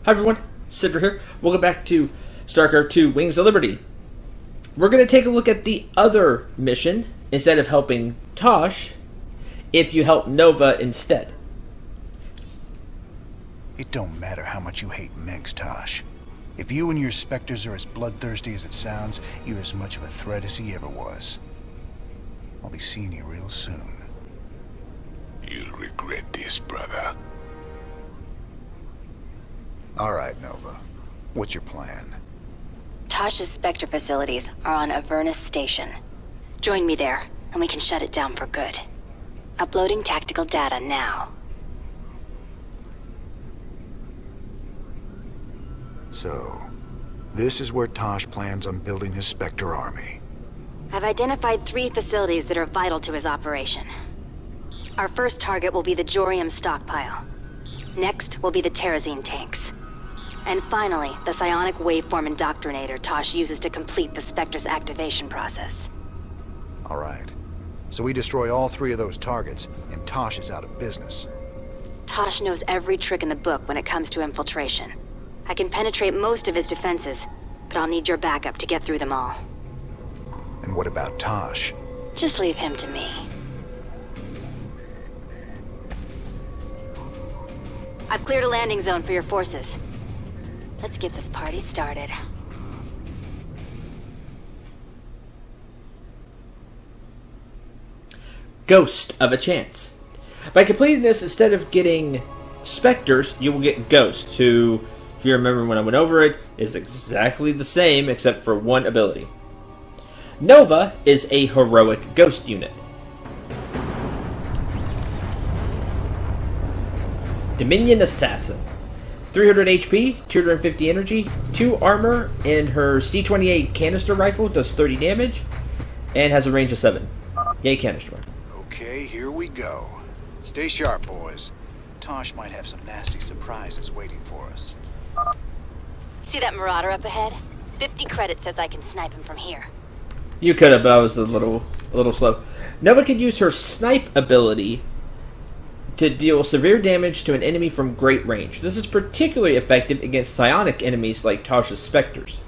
Hi everyone, Cendril here. Welcome back to Starcraft 2 Wings of Liberty. We're going to take a look at the other mission. Instead of helping Tosh, if you help Nova instead. It don't matter how much you hate Megs, Tosh. If you and your specters are as bloodthirsty as it sounds, you're as much of a threat as he ever was. I'll be seeing you real soon. You'll regret this, brother. All right, Nova. What's your plan? Tosh's Spectre facilities are on Avernus Station. Join me there, and we can shut it down for good. Uploading tactical data now. So, this is where Tosh plans on building his Spectre army. I've identified 3 facilities that are vital to his operation. Our first target will be the Jorium stockpile. Next will be the Terrazine tanks. And finally, the psionic waveform indoctrinator Tosh uses to complete the Spectre's activation process. All right. So we destroy all 3 of those targets, and Tosh is out of business. Tosh knows every trick in the book when it comes to infiltration. I can penetrate most of his defenses, but I'll need your backup to get through them all. And what about Tosh? Just leave him to me. I've cleared a landing zone for your forces. Let's get this party started. Ghost of a Chance. By completing this, instead of getting Spectres, you will get Ghosts, who, if you remember when I went over it, is exactly the same except for one ability. Nova is a heroic Ghost unit. Dominion Assassin. 300 HP, 250 energy, 2 armor, and her C-28 canister rifle does 30 damage, and has a range of 7. Yay, canister rifle. Okay, here we go. Stay sharp, boys. Tosh might have some nasty surprises waiting for us. See that marauder up ahead? 50 credit says I can snipe him from here. You could have, but I was a little slow. Nova could use her snipe ability to deal severe damage to an enemy from great range. This is particularly effective against psionic enemies like Tosh's Spectres.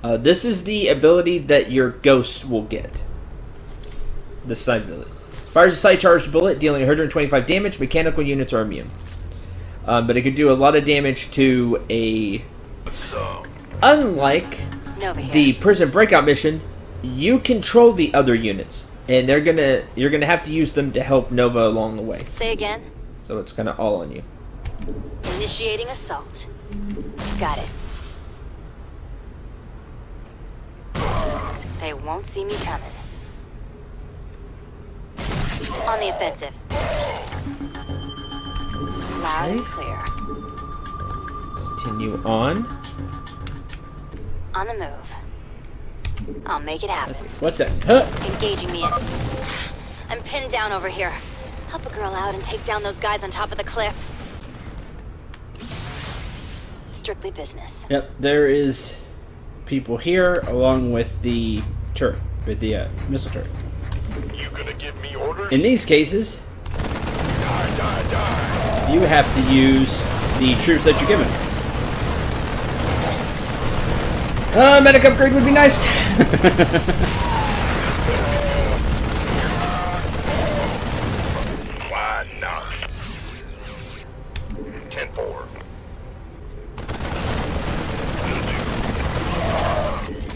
This is the ability that your Ghost will get. The snipe ability. Fires a side-charged bullet, dealing 125 damage. Mechanical units are immune. But it could do a lot of damage to a... Unlike the prison breakout mission, you control the other units. And you're gonna have to use them to help Nova along the way. Say again? So it's kind of all on you. Initiating assault. Got it. They won't see me coming. On the offensive. Loud and clear. Continue on. On the move. I'll make it happen. What's that? Huh? Engaging me in. I'm pinned down over here. Help a girl out and take down those guys on top of the cliff. Strictly business. Yep, there is people here along with the turret, with the missile turret. You gonna give me orders? In these cases, Die. you have to use the troops that you're given. Medic upgrade would be nice. Why not? 10-4.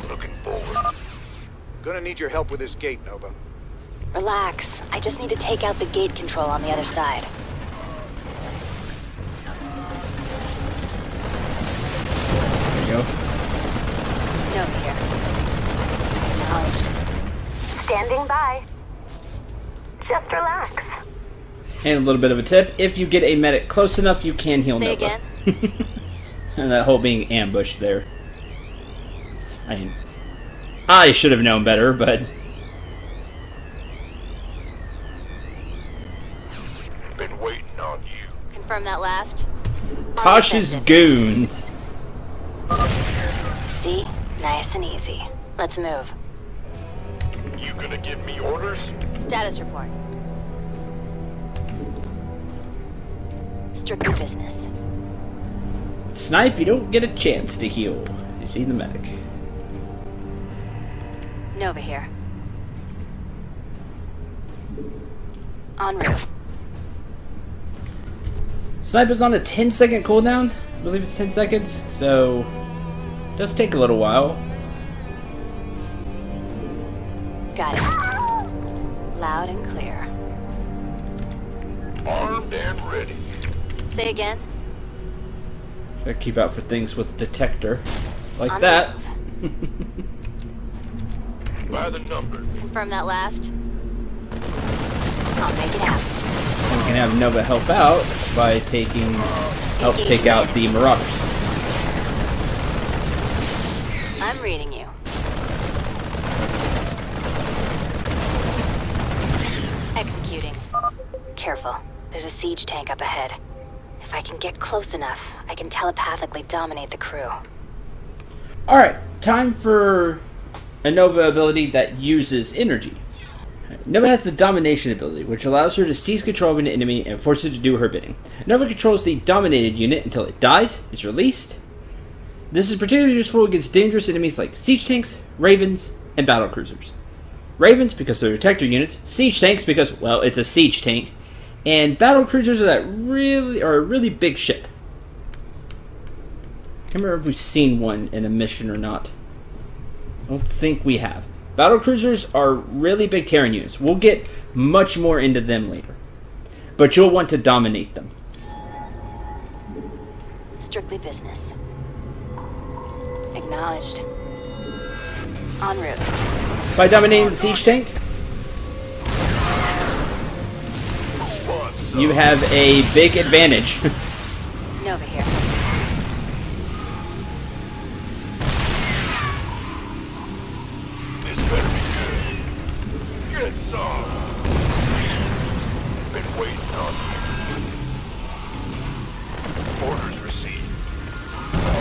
Looking forward. Gonna need your help with this gate, Nova. Relax. I just need to take out the gate control on the other side. There you go. Nova here. Acknowledged. Standing by. Just relax. And a little bit of a tip, if you get a medic close enough, you can heal Say Nova. again? And that whole being ambushed there. I mean, I should have known better, but... Been waiting on you. Confirm that last. Tosh's goons. See? Nice and easy. Let's move. You gonna give me orders? Status report. Strictly business. Snipe, you don't get a chance to heal. You see the medic. Nova here. En route. Snipe is on a 10-second cooldown. I believe it's 10 seconds, so it does take a little while. Got it. Loud and clear. Armed and ready. Say again. Gotta keep out for things with a detector. Like On that. the move. By the number. Confirm that last. I'll make it happen. And we can have Nova help out by help take out the Marauders. I'm reading you. Executing. Careful. There's a siege tank up ahead. If I can get close enough, I can telepathically dominate the crew. Alright, time for a Nova ability that uses energy. Nova has the Domination ability, which allows her to seize control of an enemy and force it to do her bidding. Nova controls the dominated unit until it dies, is released. This is particularly useful against dangerous enemies like siege tanks, ravens, and battle cruisers. Ravens because they're detector units, siege tanks because, well, it's a siege tank, and battle cruisers are a really big ship. I can't remember if we've seen one in a mission or not. I don't think we have. Battle cruisers are really big Terran units. We'll get much more into them later. But you'll want to dominate them. Strictly business. Acknowledged. En route. By dominating the siege tank, you have a big advantage. Nova here. This better be good. Get some. Been waiting on you. Orders received.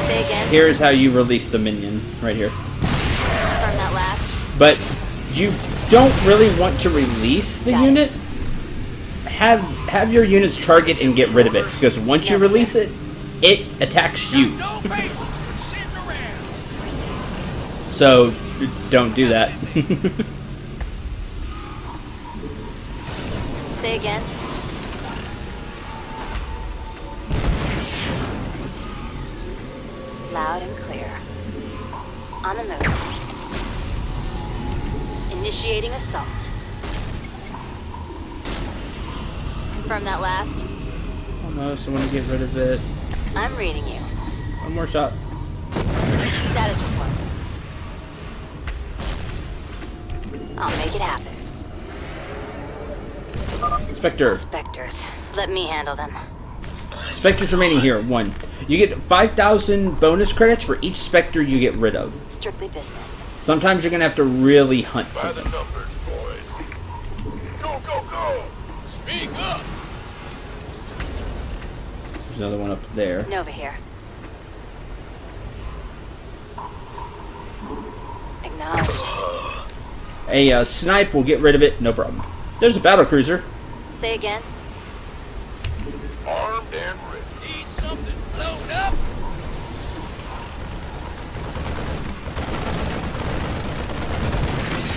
Say again. Here's how you release the minion, right here. Confirm that last. But you don't really want to release the Got it. unit. Have your units target and get rid of it, because once you release it, it attacks you. So don't do that. Say again. Loud and clear. On the move. Initiating assault. Confirm that last. Almost. I want to get rid of it. I'm reading you. One more shot. Status report. I'll make it happen. Spectre. Spectres. Let me handle them. Spectres remaining here. 1. You get 5,000 bonus credits for each Spectre you get rid of. Strictly business. Sometimes you're going to have to really hunt for By the them. numbers, boys. Go, go, go! Speak up! There's another one up there. Nova here. Acknowledged. A snipe will get rid of it, no problem. There's a battle cruiser. Say again. Armed and ready. Need something blown up?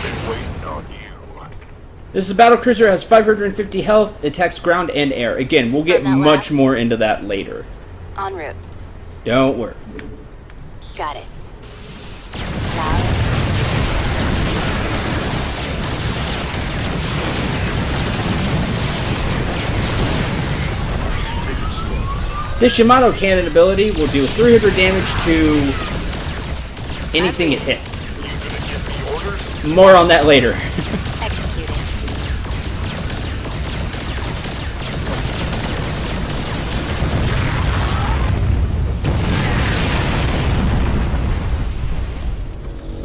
Been waiting on you. This is a battle cruiser, has 550 health, attacks ground and air. Again, we'll get From that much last? more into that later. En route. Don't worry. Got it. Loud. This Yamato cannon ability will do 300 damage to anything it hits. You gonna give me orders? More on that later. Executing.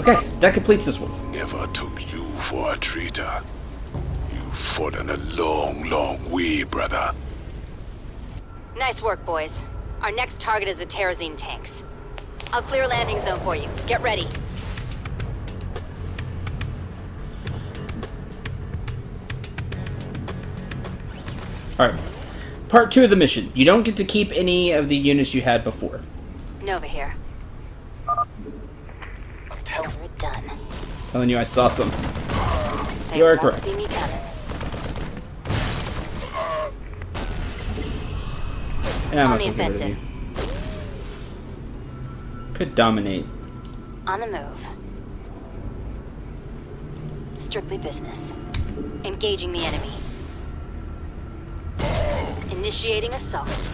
Okay, that completes this one. Never took you for a traitor. You've fallen a long, long way, brother. Nice work, boys. Our next target is the Terrazine tanks. I'll clear landing zone for you. Get ready. Alright. Part 2 of the mission. You don't get to keep any of the units you had before. Nova here. I'm telling We're done. Telling you I saw some. They You are won't correct. see me coming. Yeah, I'm On not the so good at offensive. you. Could dominate. On the move. Strictly business. Engaging the enemy. Initiating assault.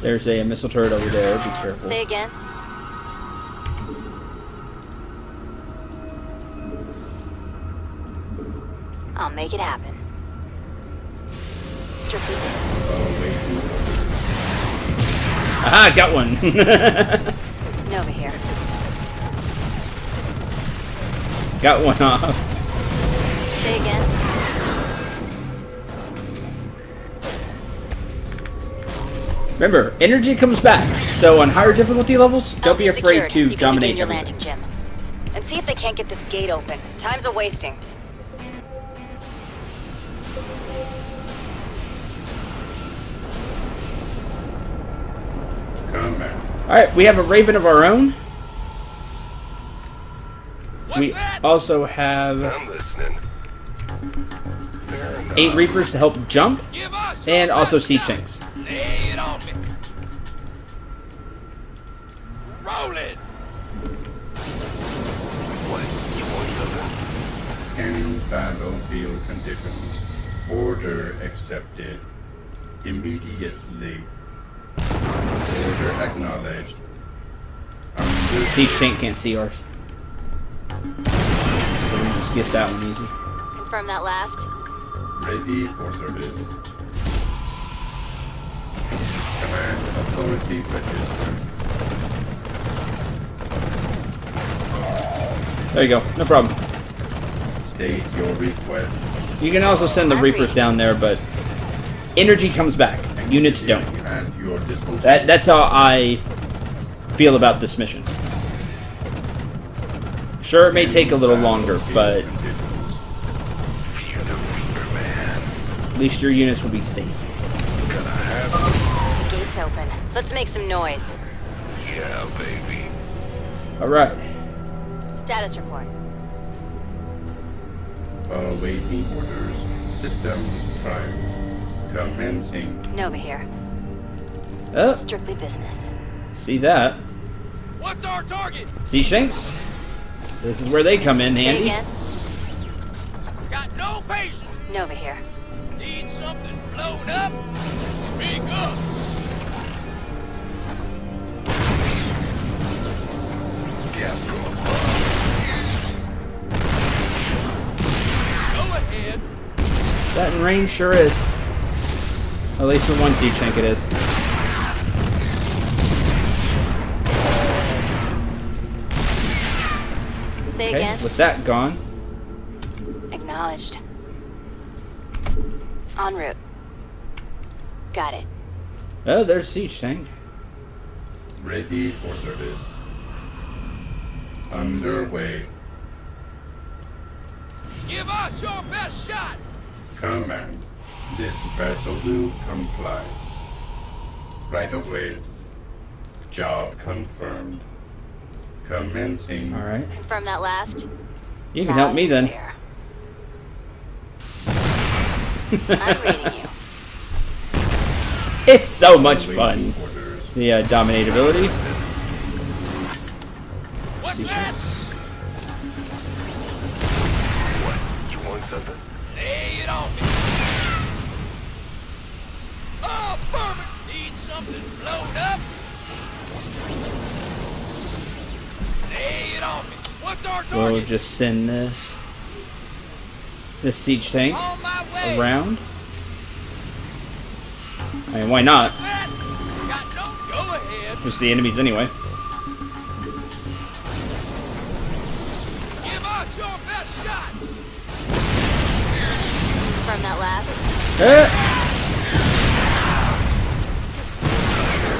There's a missile turret over there. Be careful. Say again. I'll make it happen. Strictly business. Aha, got one. Nova here. Got one off. Say again. Remember, energy comes back. So on higher difficulty levels, don't be LZ afraid secured. to You can dominate begin your everything. landing, Jim. And see if they can't get this gate open. Time's a wasting. Alright, we have a Raven of our own. What's We that? also have I'm listening. 8 Reapers to help jump, Give us your and also best Siege shot. Tanks. Lay it on me. Roll it. What? You want something? Scanning battlefield conditions. Order accepted. Immediately. Order acknowledged. Under Siege Tank can't see ours. So we can just get that one easy. Confirm that last. ready for service. Command authority registered. There you go, no problem. State your request. You can also send the Reapers down there, but energy comes back. Units don't. At your disposal. That's how I feel about this mission. Sure, it may take a little longer, but at least your units will be safe. The gate's open. Let's make some noise. Yeah, baby. Alright. Status report. Awaiting orders. Systems primed. Commencing. Nova here. Oh, Strictly business. see that. What's our target? Siege Tanks? This is where they come in Say handy. again. Got no patience. Nova here. Need something blown up? Speak up. Get from above. Go ahead. That in range sure is. At least for one Siege Tank it is. Say Okay, again. with that gone. Acknowledged. En route. Got it. Oh, there's Siege Tank. Ready for service. Underway. Give us your best shot. Command. This vessel will comply. Right away. Job confirmed. Commencing. Alright. Confirm that last. You can help me then. Clear. I'm reading you. It's so much Awaiting fun. orders. The dominate ability. What's Siege that? Tanks. What? You want something? Lay it on me. Oh, perfect. Need something blown up? Lay it on me. What's our We'll target? just send this Siege Tank On my way. around. I mean, why not? What's that? Got no. Go ahead. Just the enemies anyway. Give us your best shot. Confirm that last.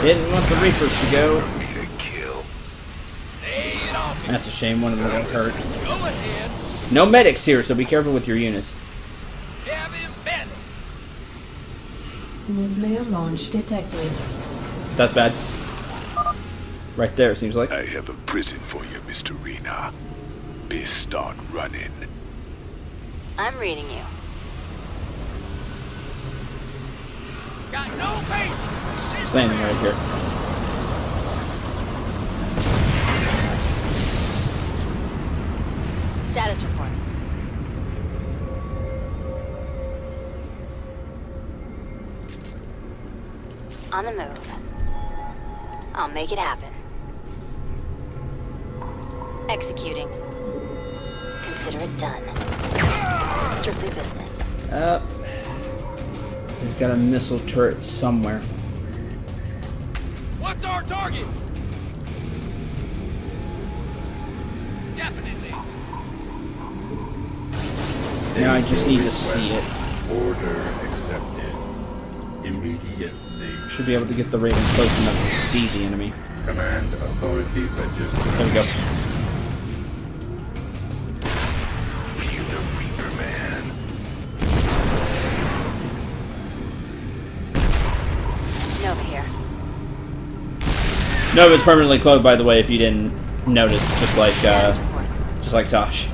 Didn't want the Reapers to go. Me to kill. Lay it on me. That's a shame, one of them got hurt. Go ahead. No medics here, so be careful with your units. Have him bent. Nuclear launch detected. That's bad. Right there, it seems like. I have a prison for you, Mr. Rena. Best start running. I'm reading you. Got no patience. Standing right here. Status report. On the move. I'll make it happen. Executing. Consider it done. Strictly business. We've got a missile turret somewhere. What's our target? Definitely. Now I just need to see it. Order accepted. Immediately. Should be able to get the Raven close enough to see the enemy. Command authority registered. There we go. You the Reaper Man. Nova here. No, it's permanently cloaked, by the way, if you didn't notice, just Status report. like Tosh.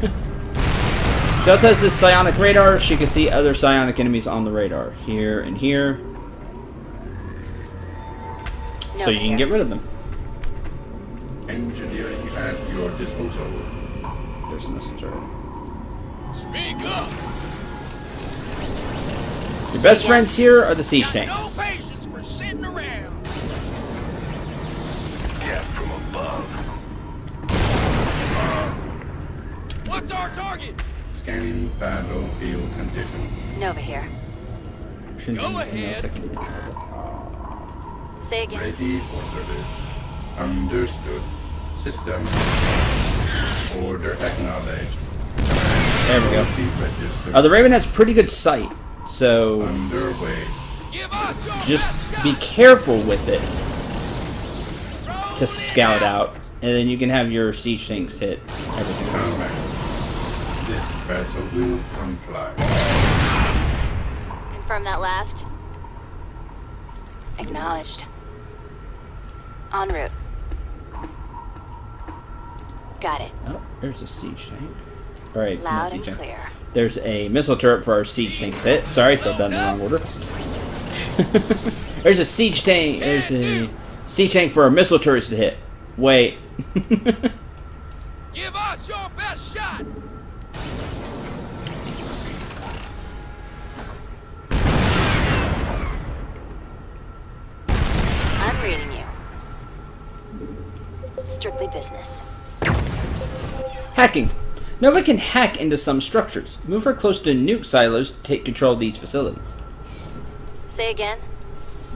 She also has this psionic radar. She can see other psionic enemies on the radar, here and here, so Nova you can here. get rid of them. Engineering at your disposal. There's a missile turret. Speak up. Your best friends here are the siege Got tanks. no patience for sitting around. Death from above. What's our target? Scanning battlefield condition. Nova here. Shouldn't Go be anything else ahead. that can- Say again. Ready for service. Understood. System. Order acknowledged. There we go. Authority registered. The Raven has pretty good sight, so Underway. Give us your just best shot. be careful with it Throw to it scout out, and then you can have your siege tanks hit everything. Command. This vessel will comply. Confirm that last. Acknowledged. En route. Got it. Oh, there's a siege tank. Alright, not Loud siege and tank. clear. There's a missile turret for our siege tanks to hit. Sorry, said that in the wrong order. There's a siege tank. There's a siege tank for our missile turrets to hit. Wait. Give us your best shot. I'm reading you. Strictly business. Hacking. Nova can hack into some structures. Move her close to nuke silos to take control of these facilities. Say again.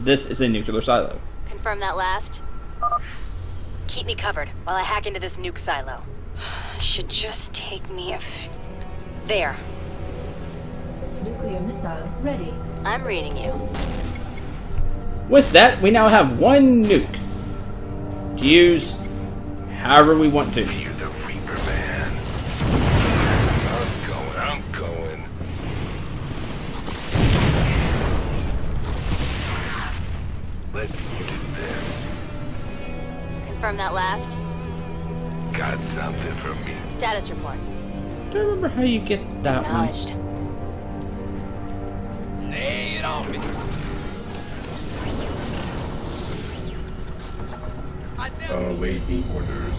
This is a nuclear silo. Confirm that last. Keep me covered while I hack into this nuke silo. Should just take me there. Nuclear missile ready. I'm reading you. With that, we now have one nuke to use however we want to. You the Reaper Man. I'm going. Let's do this. Confirm that last. Got something for me. Status report. I don't remember how you get that one. Acknowledged. Lay it on me. Awaiting orders.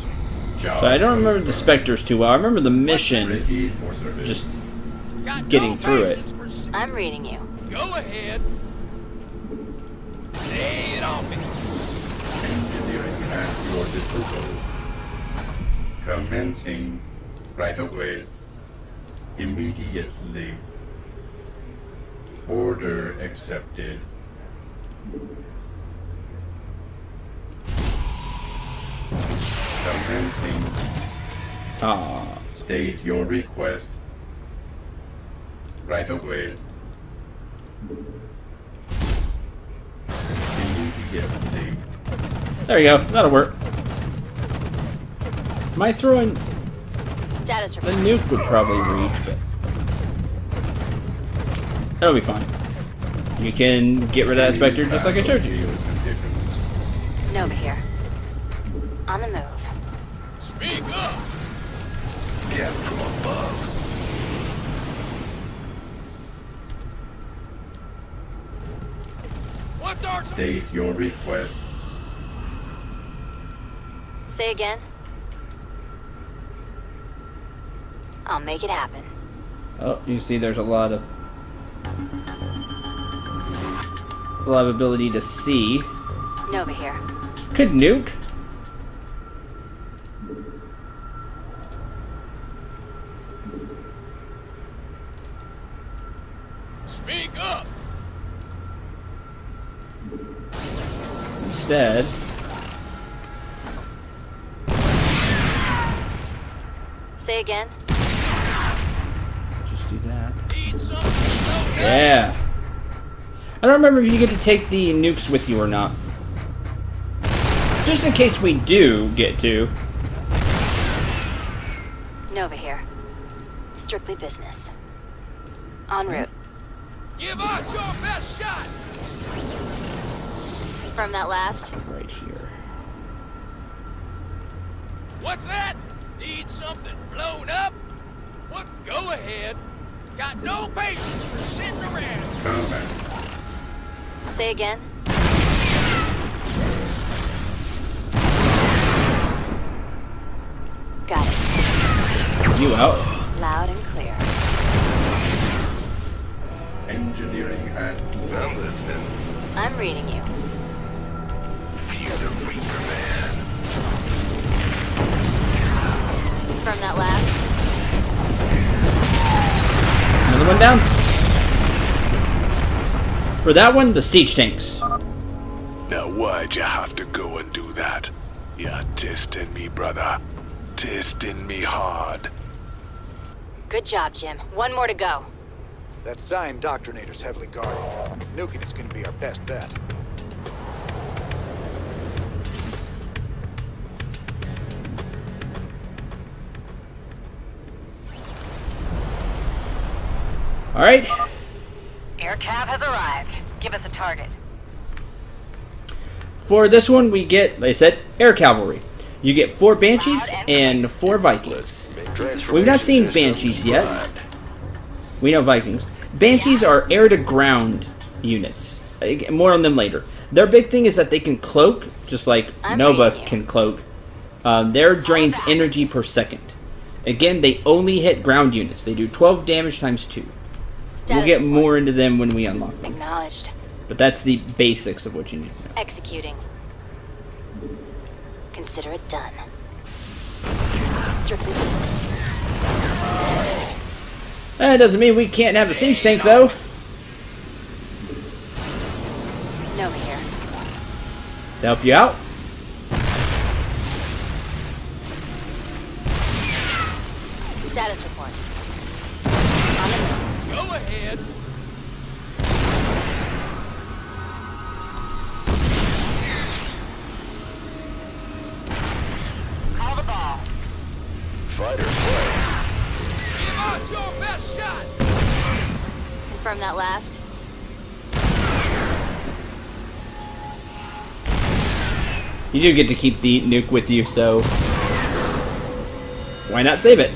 Job So I don't remember the confirmed. Spectres too well. I remember the mission, Ready for service. just Got getting no through it. patience for I'm reading you. Go ahead. Lay it on me. Engineering at your disposal. Commencing right away. Immediately. Order accepted. Commencing. ah. State your request. Right away. Immediately. There you go. That'll work. Am I throwing? Status The report. nuke would probably reach, but that'll be fine. You can get rid of that Spectre just like I showed you. Battlefield conditions. Nova here. On the move. Speak up! Get from above. What's our... State your request. Say again. I'll make it happen. Oh, you see, there's a lot of ability to see. Nova here. Could nuke. Speak up! Instead, Say again. just do that. Need something to know that? Yeah. I don't remember if you get to take the nukes with you or not. Just in case we do get to. Nova here. Strictly business. En route. Give us your best shot! From that last. Right here. What's that? Need something blown up? What? Go ahead. Got no patience for sitting around. Combat. Say again. Got it. You out. Loud and clear. Engineering at I'm listening. I'm reading you. Fear the Reaper, man. From that last. Another one down. For that one, the siege tanks. Now why'd you have to go and do that? You're testing me, brother. Testing me hard. Good job, Jim. One more to go. That Zion Doctrinator's heavily guarded. Nuking is going to be our best bet. All right. Air cav has arrived. Give us a target. For this one, we get, like I said, air cavalry. You get 4 banshees and 4 vikings. We've not seen banshees yet. We know vikings. Banshees are air-to-ground units. More on them later. Their big thing is that they can cloak, just like Nova can cloak. Their drains energy per second. Again, they only hit ground units. They do 12 damage times 2. We'll get more into them when we unlock them. Acknowledged. But that's the basics of what you need to know. Executing. Consider it done. Strictly business. That doesn't mean we can't have a siege tank, though. Nova here. To help you out. Status report. Go ahead. Call the ball. Fighter play. Give us your best shot! Confirm that last. You do get to keep the nuke with you, so why not save it?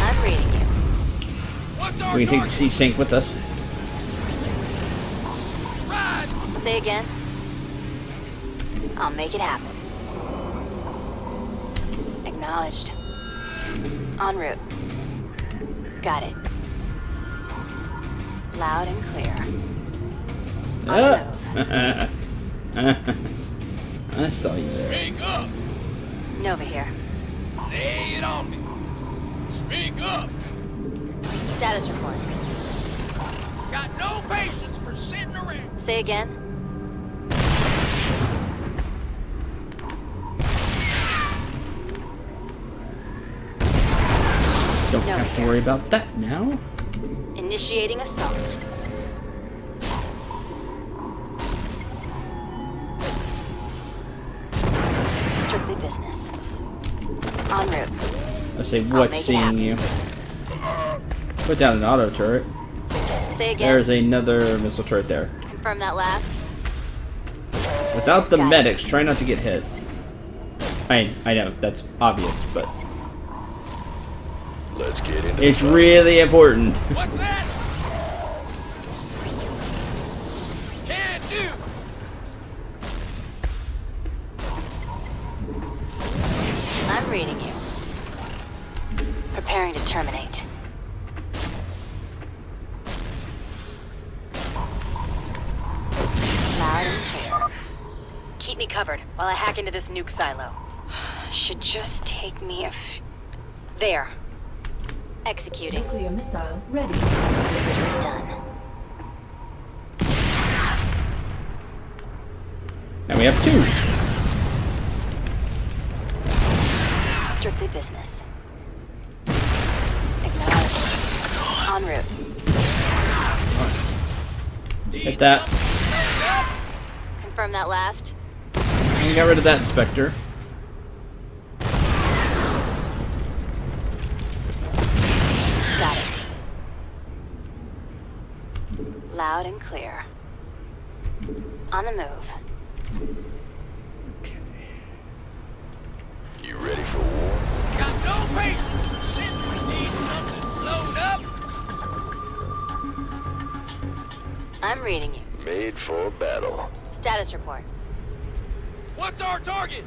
I'm reading you. What's our We can take the target? siege tank with us. Ride! Say again. I'll make it happen. Acknowledged. En route. Got it. Loud and clear. On the I saw you there. Speak up! move. Nova here. Lay it on me! Speak up! Status report. Got no patience for sitting around! Say again. Don't have to worry about that now. Initiating assault. Strictly business. En route. I say, I'll what's make it seeing happen. you? Put down an auto turret. Say Say again. There's another missile turret there. Confirm that last. Without the Got it. medics, try not to get hit. I know, that's obvious, but Let's get into it's really important. What's that? Can do. I'm reading you. Preparing to terminate. Loud and clear. Keep me covered while I hack into this nuke silo. Should just take me There. Executing. Nuclear missile ready. Done. And we have 2. Strictly business. Acknowledged. En route. Hit that. Confirm that last. And get rid of that Spectre. Got it. Loud and clear. On the move. You ready for war? Got no patience for shit. Need something blown up. I'm reading you. Made for battle. Status report. What's our target?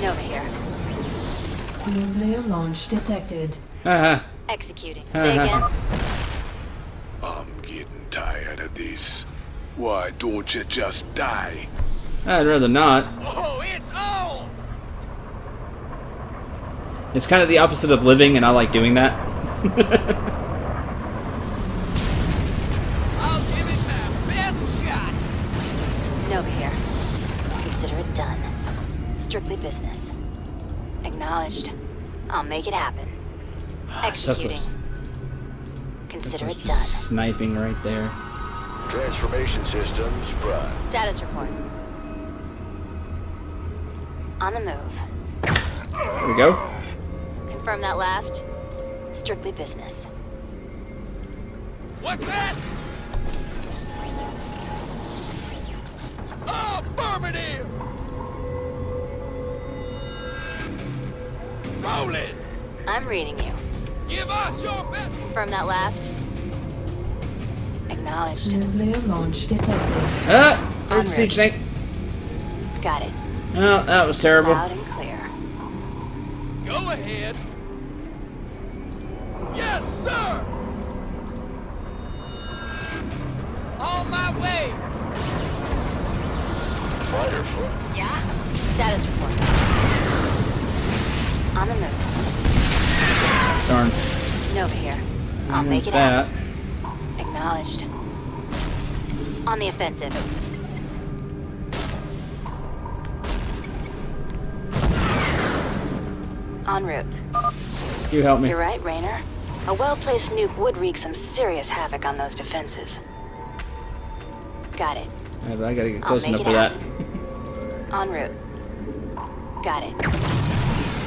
Nova here. Nuclear launch detected. Haha. Executing. Say again. I'm getting tired of this. Why don't you just die? I'd rather not. Oh, it's on! It's kind of the opposite of living, and I like doing that. I'll give it my best shot. Nova here. Consider it done. Strictly business. Acknowledged. I'll make it happen. Executing. Settlers. Consider it Just done. sniping right there. Transformation systems prime. Status report. On the move. There we go. Confirm that last. Strictly business. What's that? Affirmative! Roll it! I'm reading you. Give us your best! Confirm that last. Acknowledged. Nuclear launch detected. Ah! On There's the siege tank. Got it. Oh, that was terrible. Loud and clear. Go ahead. Yes, sir! On my way! Fighter foot. Yeah? Status report. On the move. Darn. Nova here. I'll make it that. happen. Acknowledged. On the offensive. En route. You help me. You're right, Raynor. A well-placed nuke would wreak some serious havoc on those defenses. Got it. Yeah, but I gotta get I'll close make enough it for that. En route. Got it.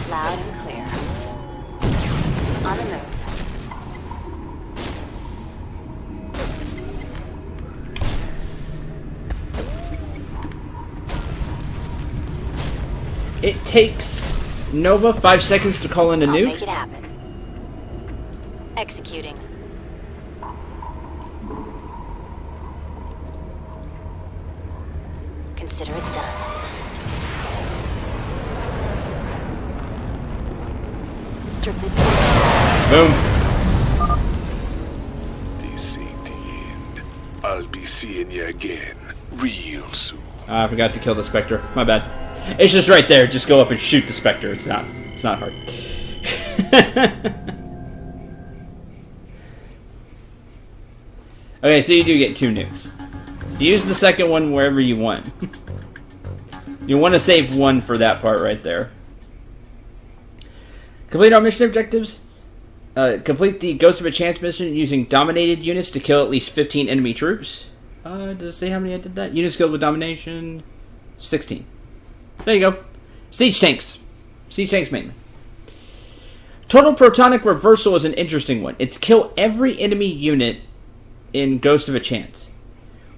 Loud and clear. On the move. It takes Nova 5 seconds to call in a I'll nuke. make it happen. Executing. Consider it done. Strictly Boom. This ain't the end. I'll be seeing you again real soon. I forgot to kill the Spectre. My bad. It's just right there. Just go up and shoot the Spectre. It's not hard. Okay, so you do get 2 nukes. Use the second one wherever you want. You want to save one for that part right there. Complete our mission objectives. Complete the Ghost of a Chance mission using dominated units to kill at least 15 enemy troops. Does it say how many I did that? Units killed with domination, 16. There you go. Siege tanks. Siege tanks mainly. Total Protonic Reversal is an interesting one. It's kill every enemy unit in Ghost of a Chance.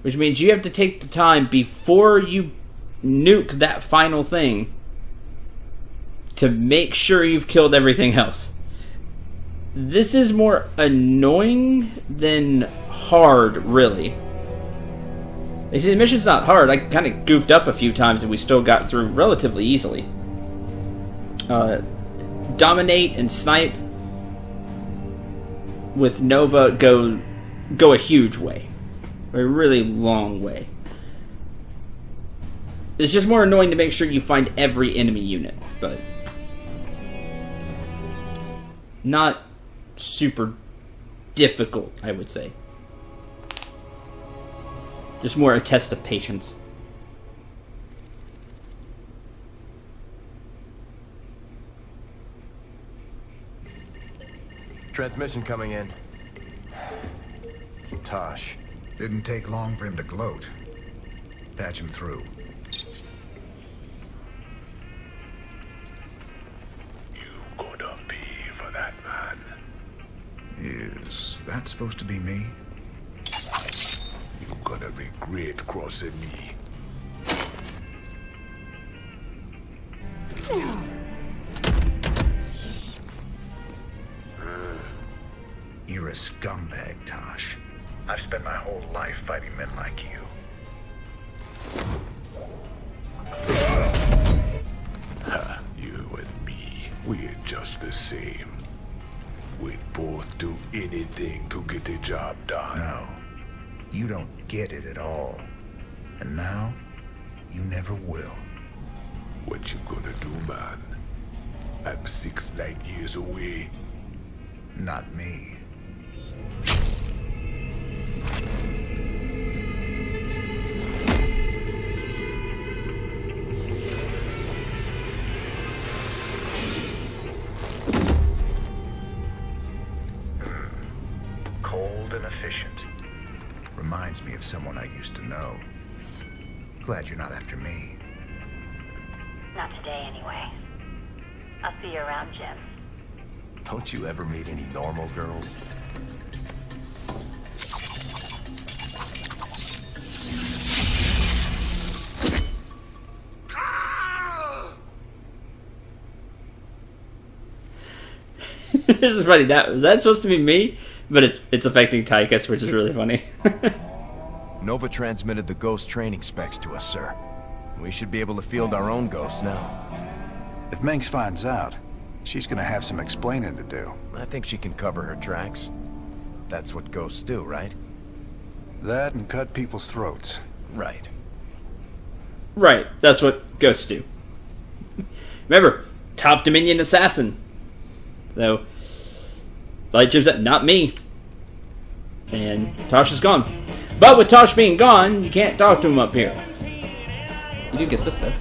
Which means you have to take the time before you nuke that final thing to make sure you've killed everything else. This is more annoying than hard, really. They say the mission's not hard. I kind of goofed up a few times and we still got through relatively easily. Dominate and snipe with Nova go a huge way. A really long way. It's just more annoying to make sure you find every enemy unit, but not super difficult, I would say. Just more a test of patience. Transmission coming in. It's Tosh. Didn't take long for him to gloat. Patch him through. You gonna pay for that, man. Is that supposed to be me? You gonna regret crossing me. You're a scumbag, Tosh. I've spent my whole life fighting men like you. Ha, you and me, we're just the same. We'd both do anything to get the job done. No, you don't get it at all. And now, you never will. What you gonna do, man? I'm 6 light years away. Not me. Cold and efficient. Reminds me of someone I used to know. Glad you're not after me. Not today, anyway. I'll see you around, Jim. Don't you ever meet any normal girls? This is funny. That's supposed to be me, but it's affecting Tychus, which is really funny. Nova transmitted the ghost training specs to us, sir. We should be able to field our own ghosts now. If Minx finds out, she's gonna have some explaining to do. I think she can cover her tracks. That's what ghosts do, right? That and cut people's throats. Right. Right, that's what ghosts do. Remember, top Dominion assassin. So, like Jim said, not me. And Tosh is gone. But with Tosh being gone, you can't talk to him up here. You do get this, though.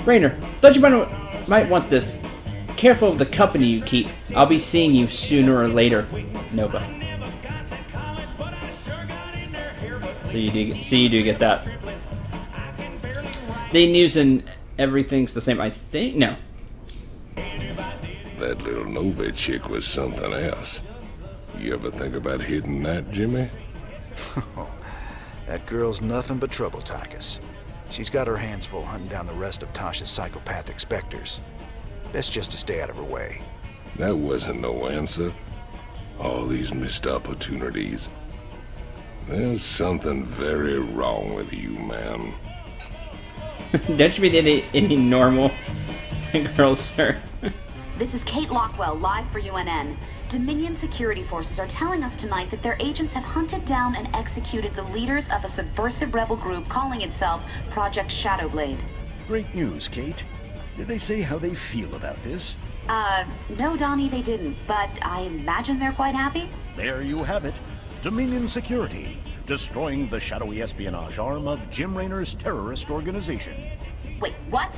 Rainer, thought you might want this. Careful of the company you keep. I'll be seeing you sooner or later, Nova. So you do get that. The news and everything's the same, I think? No. That little Nova chick was something else. You ever think about hitting that, Jimmy? That girl's nothing but trouble, Tychus. She's got her hands full hunting down the rest of Tosh's psychopathic specters. Best just to stay out of her way. That wasn't no answer. All these missed opportunities. There's something very wrong with you, man. Don't you mean any normal girls, sir? This is Kate Lockwell, live for UNN. Dominion security forces are telling us tonight that their agents have hunted down and executed the leaders of a subversive rebel group calling itself Project Shadowblade. Great news, Kate. Did they say how they feel about this? No, Donnie, they didn't, but I imagine they're quite happy. There you have it. Dominion Security, destroying the shadowy espionage arm of Jim Raynor's terrorist organization. Wait, what?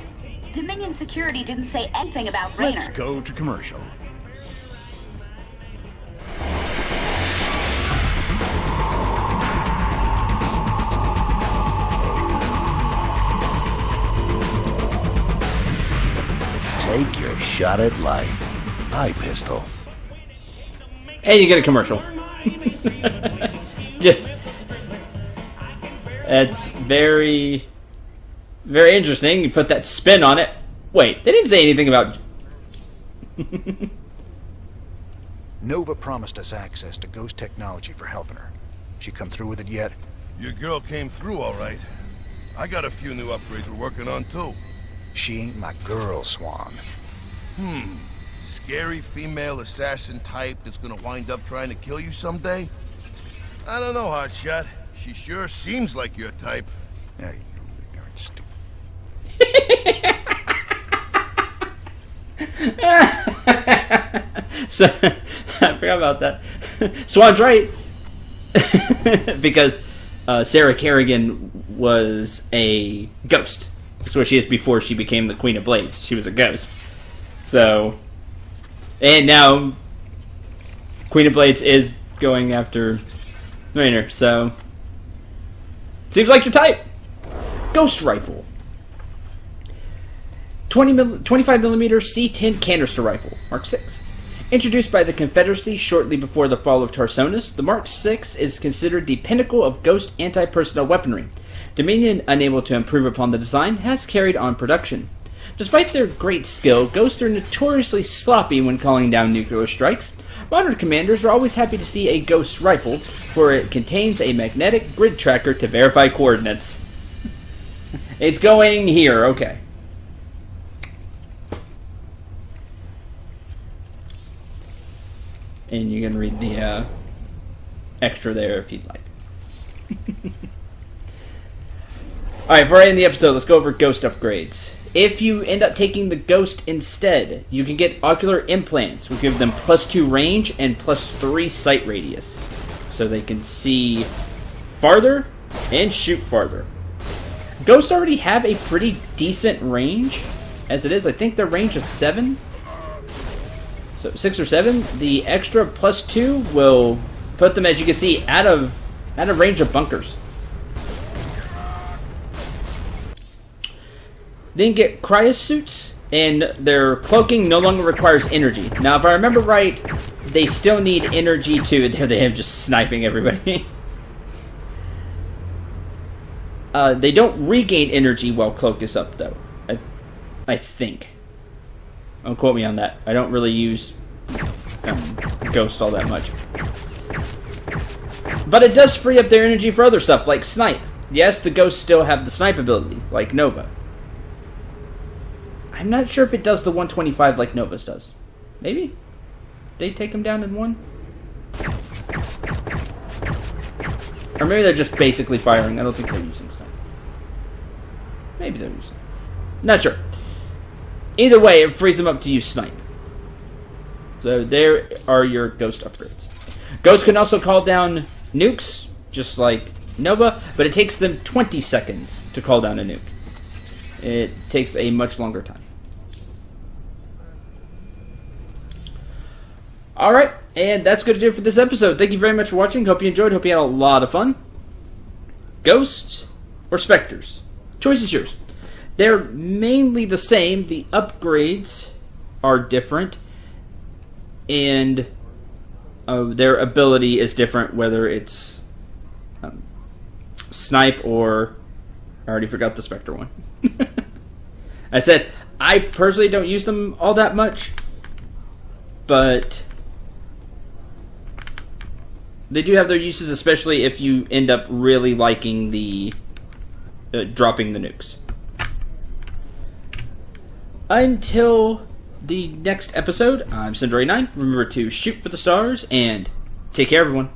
Dominion Security didn't say anything about Raynor. Let's go to commercial. Take your shot at life. Hi, pistol. And you get a commercial. Just, it's very, very interesting. You put that spin on it. Wait, they didn't say anything about... Nova promised us access to ghost technology for helping her. She come through with it yet? Your girl came through all right. I got a few new upgrades we're working on too. She ain't my girl, Swan. Scary female assassin type that's gonna wind up trying to kill you someday? I don't know, Hotshot. She sure seems like your type. Yeah, you ignorant stupid. So, I forgot about that. Swan's right. Because Sarah Kerrigan was a ghost. That's what she is before she became the Queen of Blades. She was a ghost. So, and now Queen of Blades is going after Raynor. So, seems like your type. Ghost Rifle. 25mm C10 canister rifle, Mark 6. Introduced by the Confederacy shortly before the fall of Tarsonis, the Mark 6 is considered the pinnacle of Ghost anti-personnel weaponry. Dominion, unable to improve upon the design, has carried on production. Despite their great skill, Ghosts are notoriously sloppy when calling down nuclear strikes. Modern commanders are always happy to see a Ghost rifle, for it contains a magnetic grid tracker to verify coordinates. It's going here, okay. And you can read the extra there if you'd like. Alright, before I end the episode, let's go over Ghost upgrades. If you end up taking the Ghost instead, you can get ocular implants, which give them +2 range and +3 sight radius. So they can see farther and shoot farther. Ghosts already have a pretty decent range. As it is, I think their range is 7. So 6 or 7. The extra +2 will put them, as you can see, out of range of bunkers. Then get cryosuits, and their cloaking no longer requires energy. Now, if I remember right, they still need energy to... There they have just sniping everybody. They don't regain energy while cloak is up, though. I think. Don't quote me on that. I don't really use Ghost all that much. But it does free up their energy for other stuff, like snipe. Yes, the Ghosts still have the snipe ability, like Nova. I'm not sure if it does the 125 like Nova's does. Maybe? They take him down in 1? Or maybe they're just basically firing. I don't think they're using snipe. Maybe they're using... Not sure. Either way, it frees them up to use snipe. So there are your Ghost upgrades. Ghosts can also call down nukes, just like Nova, but it takes them 20 seconds to call down a nuke. It takes a much longer time. Alright, and that's going to do it for this episode. Thank you very much for watching. Hope you enjoyed. Hope you had a lot of fun. Ghosts or Spectres? Choice is yours. They're mainly the same. The upgrades are different. And their ability is different, whether it's snipe or... I already forgot the Spectre one. I said, I personally don't use them all that much, but they do have their uses, especially if you end up really liking the dropping the nukes. Until the next episode, I'm Cendril 9. Remember to shoot for the stars and take care, everyone.